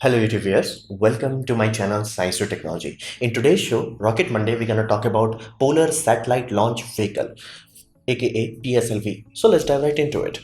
Hello YouTube viewers, welcome to my channel Science to Technology. In today's show, Rocket Monday, we're going to talk about Polar Satellite Launch Vehicle, aka PSLV. So let's dive right into it.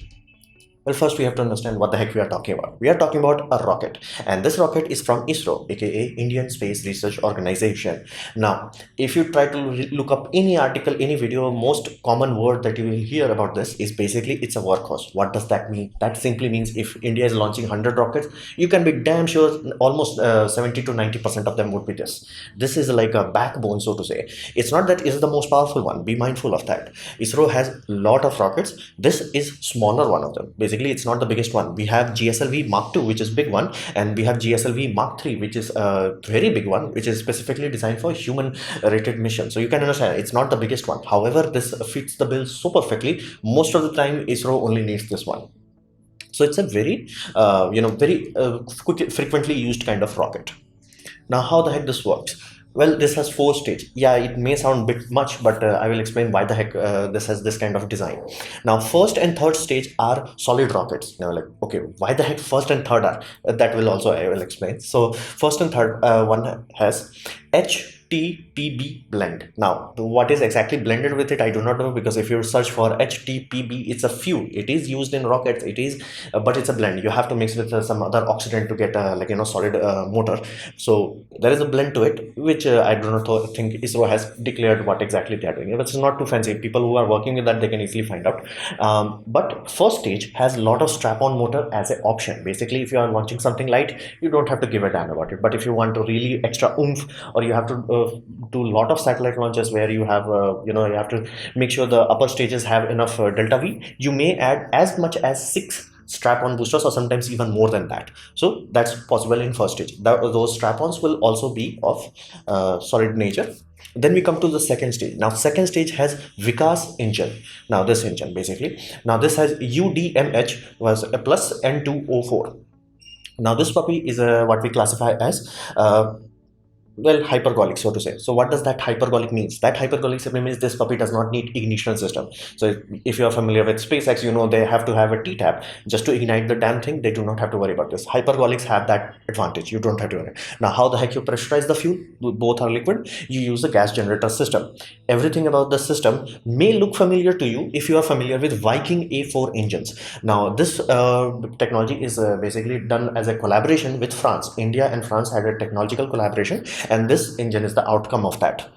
Well, first we have to understand what the heck we are talking about. We are talking about a rocket, and this rocket is from ISRO, aka Indian Space Research Organization. Now, if you try to look up any article, any video, most common word that you will hear about this is basically it's a workhorse. What does that mean? That simply means if India is launching 100 rockets, you can be damn sure almost 70 to 90% of them would be this. This is like a backbone, so to say. It's not that it's the most powerful one. Be mindful of that. ISRO has a lot of rockets. This is smaller one of them. Basically, it's not the biggest one. We have GSLV Mark II, which is big one, and we have GSLV Mark III, which is a very big one, which is specifically designed for human rated mission. So you can understand it's not the biggest one. However, this fits the bill so perfectly. Most of the time, ISRO only needs this one. So it's a very, frequently used kind of rocket. Now, how the heck this works? Well, this has four stages. Yeah, it may sound a bit much, but I will explain why the heck this has this kind of design. Now, first and third stage are solid rockets. Now, like, okay, why the heck first and third are? That will also I will explain. So, first and third one has HTPB blend. Now, what is exactly blended with it, I do not know, because if you search for HTPB, it's a fuel. It is used in rockets. It is, but it's a blend. You have to mix with some other oxidant to get solid motor. So there is a blend to it, which I do not think ISRO has declared what exactly they are doing. It's not too fancy. People who are working with that, they can easily find out. But first stage has a lot of strap-on motor as an option. Basically, if you are launching something light, you don't have to give a damn about it. But if you want to really extra oomph, or you have to do a lot of satellite launches where you have you have to make sure the upper stages have enough delta V, you may add as much as 6 strap-on boosters, or sometimes even more than that. So that's possible in first stage. Those strap-ons will also be of solid nature. Then we come to the second stage. Now, second stage has Vikas engine. Now, this engine basically. Now, this has UDMH was a plus N2O4. Now, this puppy is what we classify as hypergolic, so to say. So what does that hypergolic means? That hypergolic simply means this puppy does not need ignition system. So if you are familiar with SpaceX, you know they have to have a T-tap just to ignite the damn thing. They do not have to worry about this. Hypergolics have that advantage. You don't have to worry. Now, how the heck you pressurize the fuel? Both are liquid. You use a gas generator system. Everything about the system may look familiar to you if you are familiar with Viking A4 engines. Now, this technology is basically done as a collaboration with France. India and France had a technological collaboration, and this engine is the outcome of that.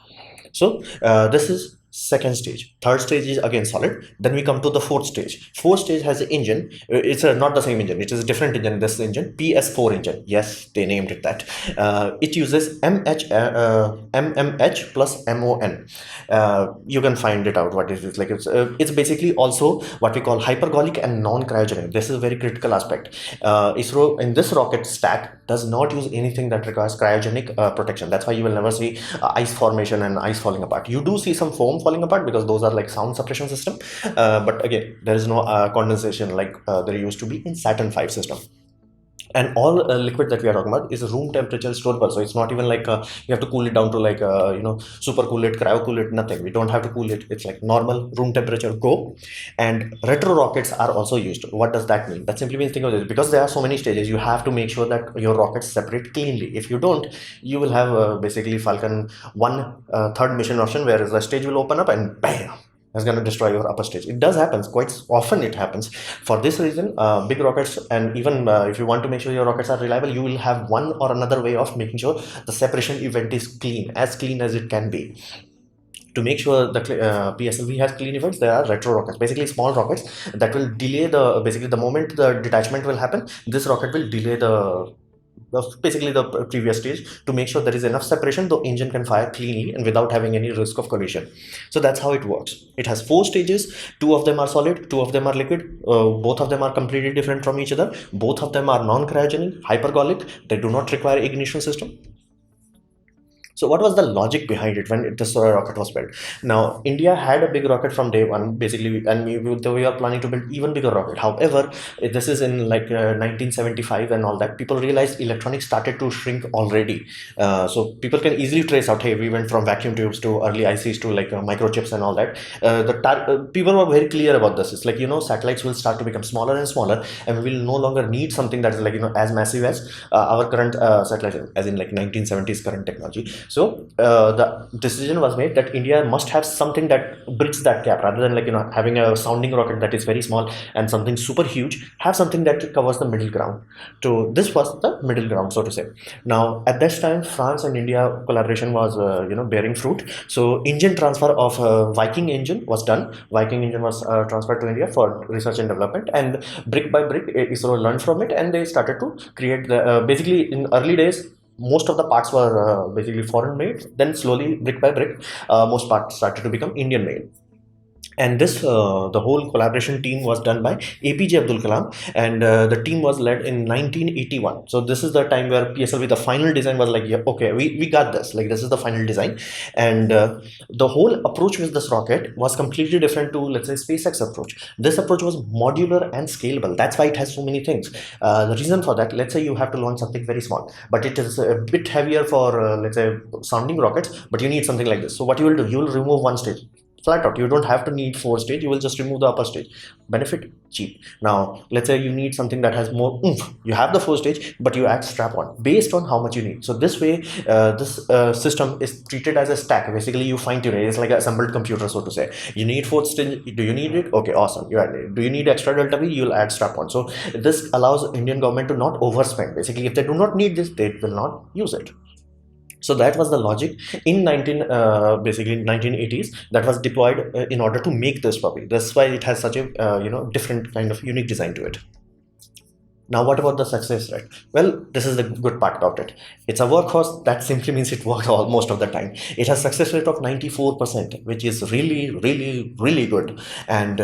So this is second stage. Third stage is again solid. Then we come to the fourth stage. Fourth stage has an engine. It's not the same engine. It is a different engine. This engine, PS4 engine. Yes, they named it that. It uses MMH plus MON. You can find it out what it is like. It's basically also what we call hypergolic and non-cryogenic. This is a very critical aspect. ISRO in this rocket stack does not use anything that requires cryogenic protection. That's why you will never see ice formation and ice falling apart. You do see some foam falling apart because those are like sound suppression system, but again there is no condensation like there used to be in Saturn V system. And all liquid that we are talking about is room temperature storable. So it's not even like you have to cool it down to like super cool it, cryo cool it, nothing. We don't have to cool it. It's like normal room temperature go. And retro rockets are also used. What does that mean? That simply means, think of this, because there are so many stages, you have to make sure that your rockets separate cleanly. If you don't, you will have basically Falcon 1 third mission option where the stage will open up and bam, is going to destroy your upper stage. It does happen quite often. It happens. For this reason, big rockets, and even if you want to make sure your rockets are reliable, you will have one or another way of making sure the separation event is clean as it can be. To make sure the PSLV has clean events, there are retro rockets, basically small rockets that will delay the moment the detachment will happen. This rocket will delay the previous stage to make sure there is enough separation, the engine can fire cleanly and without having any risk of collision. So that's how it works. It has 4 stages. 2 of them are solid, 2 of them are liquid. Both of them are completely different from each other. Both of them are non-cryogenic, hypergolic. They do not require ignition system. So what was the logic behind it when this rocket was built? Now India had a big rocket from day one basically, and we are planning to build even bigger rocket. However, this is in like 1975 and all that, people realized electronics started to shrink already. So people can easily trace out, hey, we went from vacuum tubes to early ICs to like microchips and all that. People were very clear about this. It's like, satellites will start to become smaller and smaller, and we will no longer need something that is like, as massive as our current satellite, as in like 1970s current technology. So the decision was made that India must have something that bridges that gap, rather than like, having a sounding rocket that is very small and something super huge. Have something that covers the middle ground. So this was the middle ground, so to say. Now at this time, France and India collaboration was bearing fruit. So engine transfer of Viking engine was done. Viking engine was transferred to India for research and development, and brick by brick, ISRO learned from it, and they started to create the basically in early days. Most of the parts were basically foreign made. Then slowly, brick by brick, most parts started to become Indian made. And this the whole collaboration team was done by APJ Abdul Kalam, and the team was led in 1981. So this is the time where PSLV, the final design was like, yeah, okay, we got this, like this is the final design. And the whole approach with this rocket was completely different to, let's say, SpaceX approach. This approach was modular and scalable. That's why it has so many things. The reason for that, let's say you have to launch something very small, but it is a bit heavier for let's say sounding rockets, but you need something like this. So what you will do, you will remove one stage flat out. You don't have to need four stage, you will just remove the upper stage. Benefit, cheap. Now let's say you need something that has more oomph. You have the four stage, but you add strap on based on how much you need. So this way, this system is treated as a stack. Basically you fine tune it. It's like an assembled computer, so to say. You need fourth stage, do you need it? Okay, awesome, you add it. Do you need extra delta V? You'll add strap on. So this allows Indian government to not overspend. Basically, if they do not need this, they will not use it. So that was the logic in 1980s that was deployed in order to make this puppy. That's why it has such a different kind of unique design to it. Now what about the success rate? Well, this is the good part about it. It's a workhorse. That simply means it works all most of the time. It has success rate of 94%, which is really, really, really good. And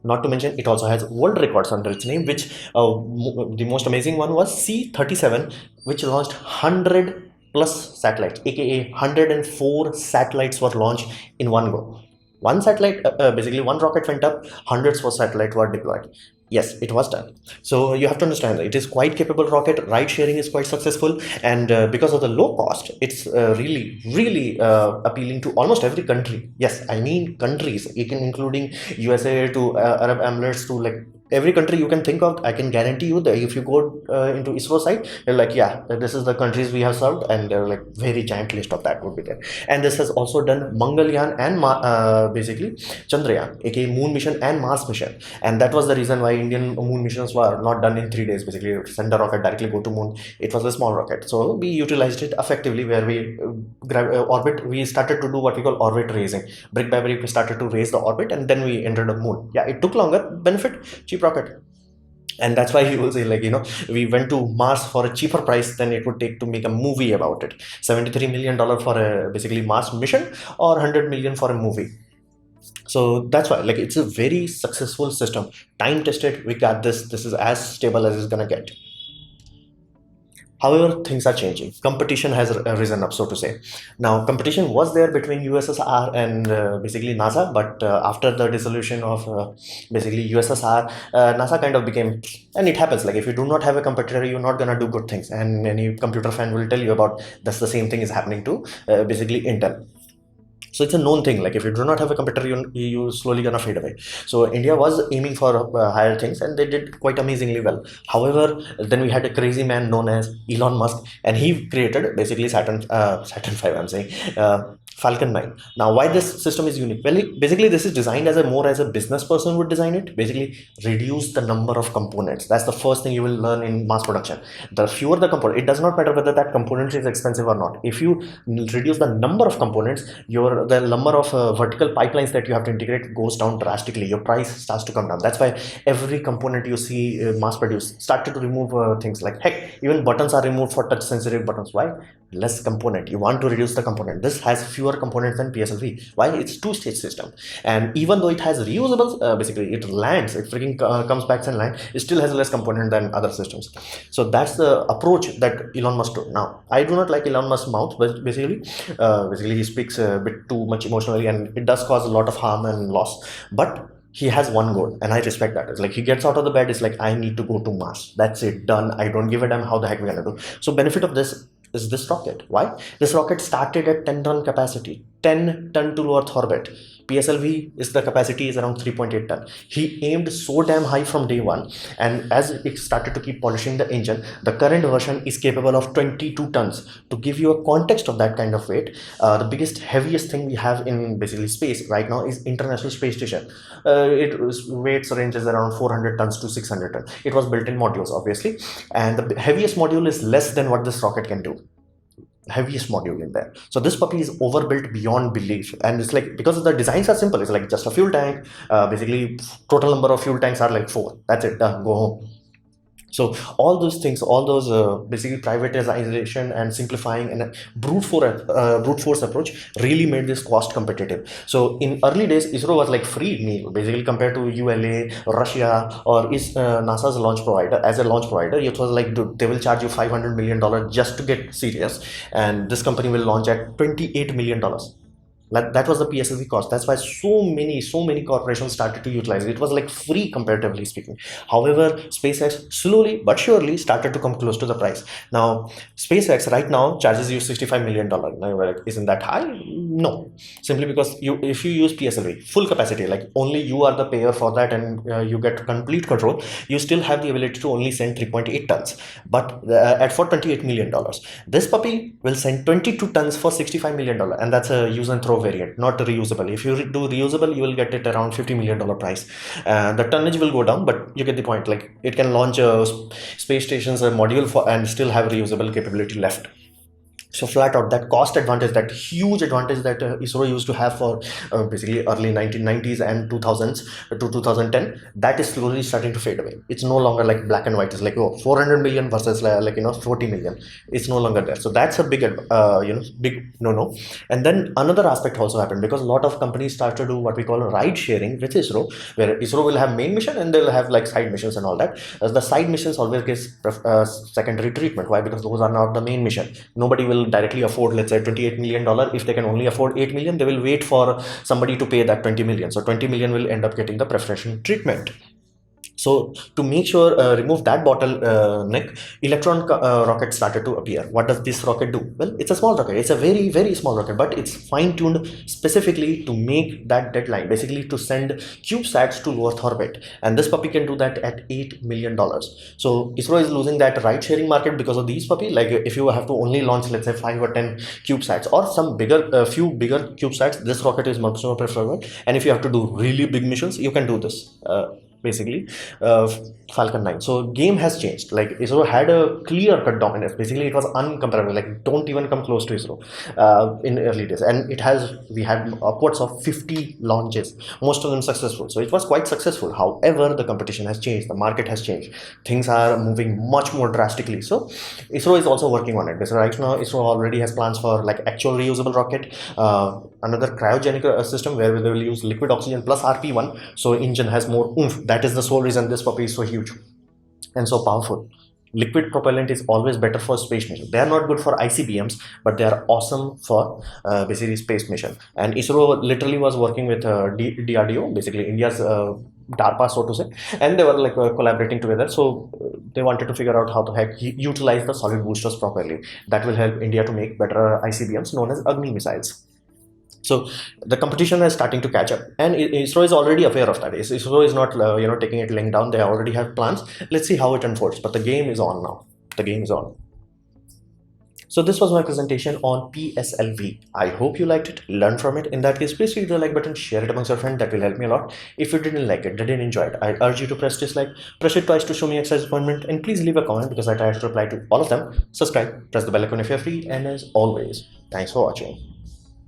not to mention, it also has world records under its name, which the most amazing one was C-37, which launched 100 plus satellites, aka 104 satellites were launched in one go. One satellite, basically one rocket went up, hundreds of satellites were deployed. Yes, it was done. So you have to understand that it is quite capable rocket. Ride sharing is quite successful, and because of the low cost, it's really, really appealing to almost every country. Yes, I mean countries, including USA to Arab Emirates to like every country you can think of. I can guarantee you that if you go into ISRO site, you're like, yeah, this is the countries we have served, and they're like very giant list of that would be there. And this has also done Mangalyaan and basically Chandrayaan, aka Moon mission and Mars mission, and that was the reason why Indian moon missions were not done in 3 days. Basically, send a rocket directly go to moon. It was a small rocket, so we utilized it effectively. Where we orbit, we started to do what we call orbit raising. Brick by brick, we started to raise the orbit, and then we entered the moon. Yeah, it took longer. Benefit, cheap rocket. And that's why you will say, like, we went to Mars for a cheaper price than it would take to make a movie about it. $73 million for a basically Mars mission, or 100 million for a movie. So that's why, like, it's a very successful system, time tested. We got this. This is as stable as it's gonna get. However, things are changing. Competition has risen up, so to say. Now, competition was there between USSR and basically NASA, but after the dissolution of basically USSR, NASA kind of became, and it happens. Like, if you do not have a competitor, you're not gonna do good things. And any computer fan will tell you about that's the same thing is happening to basically Intel. So it's a known thing. Like, if you do not have a competitor, you slowly gonna fade away. So India was aiming for higher things, and they did quite amazingly well. However, then we had a crazy man known as Elon Musk, and he created basically Saturn 5. I'm saying. Falcon 9. Now, why this system is unique? Well, basically, this is designed as a more as a business person would design it. Basically, reduce the number of components. That's the first thing you will learn in mass production. The fewer the component, it does not matter whether that component is expensive or not. If you reduce the number of components, the number of vertical pipelines that you have to integrate goes down drastically. Your price starts to come down. That's why every component you see mass produced started to remove things like, heck, even buttons are removed for touch sensitive buttons. Why? Less component. You want to reduce the component. This has fewer fewer components than PSLV. Why? It's two-stage system, and even though it has reusable, basically it lands, it freaking comes back and lands, it still has less component than other systems. So that's the approach that Elon Musk took. Now, I do not like Elon Musk's mouth, but basically he speaks a bit too much emotionally, and it does cause a lot of harm and loss. But he has one goal, and I respect that. It's like he gets out of the bed, it's like, I need to go to Mars. That's it, done. I don't give a damn how the heck we're gonna do. So benefit of this is this rocket. Why? This rocket started at 10-ton capacity, 10-ton to Earth orbit. PSLV is the capacity is around 3.8 ton. He aimed so damn high from day one, and as it started to keep polishing the engine, the current version is capable of 22 tons. To give you a context of that kind of weight, the biggest, heaviest thing we have in basically space right now is International Space Station. Weights ranges around 400 tons to 600 tons. It was built in modules, obviously, and the heaviest module is less than what this rocket can do. Heaviest module in there. So this puppy is overbuilt beyond belief, and it's like, because the designs are simple, it's like just a fuel tank. Basically total number of fuel tanks are like 4. That's it, done, go home. So all those things, all those basically privatization and simplifying and brute force approach really made this cost competitive. So in early days, ISRO was like free meal, basically compared to ULA, Russia, or is NASA's launch provider. As a launch provider, it was like, dude, they will charge you $500 million just to get serious, and this company will launch at $28 million. That was the PSLV cost. That's why so many corporations started to utilize it. It was like free comparatively speaking. However, SpaceX slowly but surely started to come close to the price. Now, SpaceX right now charges you $65 million. Now, like, isn't that high? No, simply because if you use PSLV full capacity, like only you are the payer for that, and you get complete control, you still have the ability to only send 3.8 tons. But at for $28 million, this puppy will send 22 tons for $65 million, and that's a use and throw variant, not reusable. If you do reusable, you will get it around $50 million price. The tonnage will go down, but you get the point. Like, it can launch a space station's a module for and still have reusable capability left. So flat out, that cost advantage, that huge advantage that ISRO used to have for basically early 1990s and 2000s to 2010, that is slowly starting to fade away. It's no longer like black and white. It's like, oh, 400 million versus 40 million. It's no longer there. So that's a big big no. And then another aspect also happened, because a lot of companies start to do what we call ride sharing with ISRO, where ISRO will have main mission and they'll have like side missions and all that. As the side missions always get secondary treatment. Why? Because those are not the main mission. Nobody will directly afford, let's say, $28 million. If they can only afford 8 million, they will wait for somebody to pay that 20 million. So 20 million will end up getting the preferential treatment. So to make sure, remove that bottleneck, Electron rocket started to appear. What does this rocket do? Well, it's a small rocket. It's a very small rocket, but it's fine-tuned specifically to make that deadline, basically to send CubeSats to low Earth orbit. And this puppy can do that at $8 million. So ISRO is losing that ride-sharing market because of these puppy. Like, if you have to only launch, let's say, 5 or 10 CubeSats or some few bigger CubeSats, this rocket is much more preferable. And if you have to do really big missions, you can do this. Basically Falcon 9. So game has changed. Like, ISRO had a clear cut dominance. Basically, it was uncomparable. Like, don't even come close to ISRO in early days. And we had upwards of 50 launches, most of them successful. So it was quite successful. However, the competition has changed, the market has changed, things are moving much more drastically. So ISRO is also working on it. Because right now ISRO already has plans for like actual reusable rocket, another cryogenic system where they will use liquid oxygen plus RP1, so engine has more oomph. That is the sole reason this puppy is so huge and so powerful. Liquid propellant is always better for space mission. They are not good for ICBMs, but they are awesome for basically space mission. And ISRO literally was working with DRDO, basically India's DARPA, so to say, and they were like collaborating together. So they wanted to figure out how to utilize the solid boosters properly. That will help India to make better ICBMs known as Agni missiles. So the competition is starting to catch up, and ISRO is already aware of that. ISRO is not taking it laying down. They already have plans. Let's see how it unfolds. But the game is on now. The game is on. So this was my presentation on PSLV. I hope you liked it, learned from it. In that case, please hit the like button, share it amongst your friends. That will help me a lot. If you didn't like it, didn't enjoy it, I urge you to press dislike, press it twice to show me extra disappointment, and please leave a comment because I try to reply to all of them. Subscribe, press the bell icon if you're free, and as always, thanks for watching.